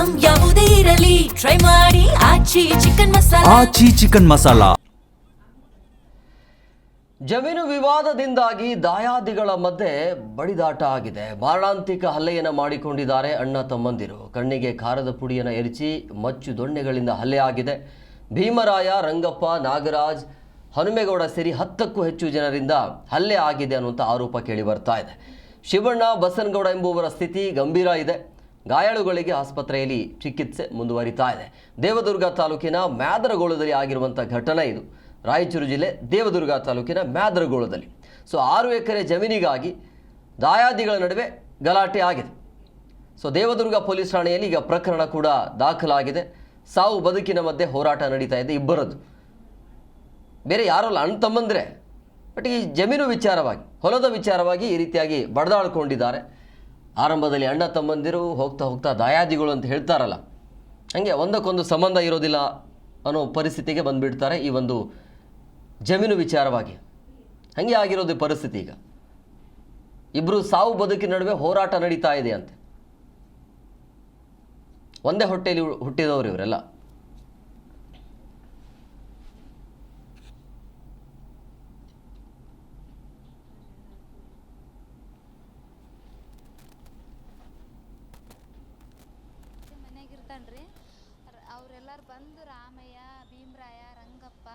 Item ಯಾವುದೇ ಇರಲಿ try ಮಾಡಿ ಆಚಿ ಚಿಕನ್ ಮಸಾಲಾ. ಆಚಿ ಚಿಕನ್ ಮಸಾಲಾ. ಜಮೀನು ವಿವಾದದಿಂದಾಗಿ ದಾಯಾದಿಗಳ ಮಧ್ಯೆ ಬಡಿದಾಟ ಆಗಿದೆ. ಮಾರಣಾಂತಿಕ ಹಲ್ಲೆಯನ್ನು ಮಾಡಿಕೊಂಡಿದ್ದಾರೆ ಅಣ್ಣ ತಮ್ಮಂದಿರು. ಕಣ್ಣಿಗೆ ಖಾರದ ಪುಡಿಯನ್ನು ಎರಚಿ ಮಚ್ಚು ದೊಣ್ಣೆಗಳಿಂದ ಹಲ್ಲೆ ಆಗಿದೆ. ಭೀಮರಾಯ, ರಂಗಪ್ಪ, ನಾಗರಾಜ್, ಹನುಮೇಗೌಡ ಸೇರಿ 10ಕ್ಕೂ ಹೆಚ್ಚು ಜನರಿಂದ ಹಲ್ಲೆ ಆಗಿದೆ ಅನ್ನುವಂಥ ಆರೋಪ ಕೇಳಿ ಬರ್ತಾ ಇದೆ. ಶಿವಣ್ಣ, ಬಸನಗೌಡ ಎಂಬುವರ ಸ್ಥಿತಿ ಗಂಭೀರ ಇದೆ. ಗಾಯಾಳುಗಳಿಗೆ ಆಸ್ಪತ್ರೆಯಲ್ಲಿ ಚಿಕಿತ್ಸೆ ಮುಂದುವರಿತಾ ಇದೆ. ದೇವದುರ್ಗ ತಾಲೂಕಿನ ಮ್ಯಾದರಗೋಳದಲ್ಲಿ ಆಗಿರುವಂಥ ಘಟನೆ ಇದು. ರಾಯಚೂರು ಜಿಲ್ಲೆ ದೇವದುರ್ಗ ತಾಲೂಕಿನ ಮ್ಯಾದರಗೋಳದಲ್ಲಿ 6 ಎಕರೆ ಜಮೀನಿಗಾಗಿ ದಾಯಾದಿಗಳ ನಡುವೆ ಗಲಾಟೆ ಆಗಿದೆ. ದೇವದುರ್ಗ ಪೊಲೀಸ್ ಠಾಣೆಯಲ್ಲಿ ಈಗ ಪ್ರಕರಣ ಕೂಡ ದಾಖಲಾಗಿದೆ. ಸಾವು ಬದುಕಿನ ಮಧ್ಯೆ ಹೋರಾಟ ನಡೀತಾ ಇದೆ ಇಬ್ಬರದ್ದು. ಬೇರೆ ಯಾರಲ್ಲ, ಅಣ್ಣ ತಮ್ಮಂದ್ರೆ. ಬಟ್ ಈ ಜಮೀನು ವಿಚಾರವಾಗಿ, ಹೊಲದ ವಿಚಾರವಾಗಿ ಈ ರೀತಿಯಾಗಿ ಬಡ್ದಾಡ್ಕೊಂಡಿದ್ದಾರೆ. ಆರಂಭದಲ್ಲಿ ಅಣ್ಣ ತಮ್ಮಂದಿರು, ಹೋಗ್ತಾ ಹೋಗ್ತಾ ದಾಯಾದಿಗಳು ಅಂತ ಹೇಳ್ತಾರಲ್ಲ, ಹಾಗೆ ಒಂದಕ್ಕೊಂದು ಸಂಬಂಧ ಇರೋದಿಲ್ಲ ಅನ್ನೋ ಪರಿಸ್ಥಿತಿಗೆ ಬಂದುಬಿಡ್ತಾರೆ ಈ ಒಂದು ಜಮೀನು ವಿಚಾರವಾಗಿ. ಹಾಗೆ ಆಗಿರೋದು ಪರಿಸ್ಥಿತಿ. ಈಗ ಇಬ್ಬರು ಸಾವು ಬದುಕಿನ ನಡುವೆ ಹೋರಾಟ ನಡೀತಾ ಇದೆ ಅಂತೆ. ಒಂದೇ ಹೊಟ್ಟೆಯಲ್ಲಿ ಹುಟ್ಟಿದವರು ಇವರೆಲ್ಲ. ಮನೆಯಾಗಿರ್ತಾನ್ರಿ. ಅವರೆಲ್ಲರೂ ಬಂದು ರಾಮಯ್ಯ, ಭೀಮರಾಯ, ರಂಗಪ್ಪ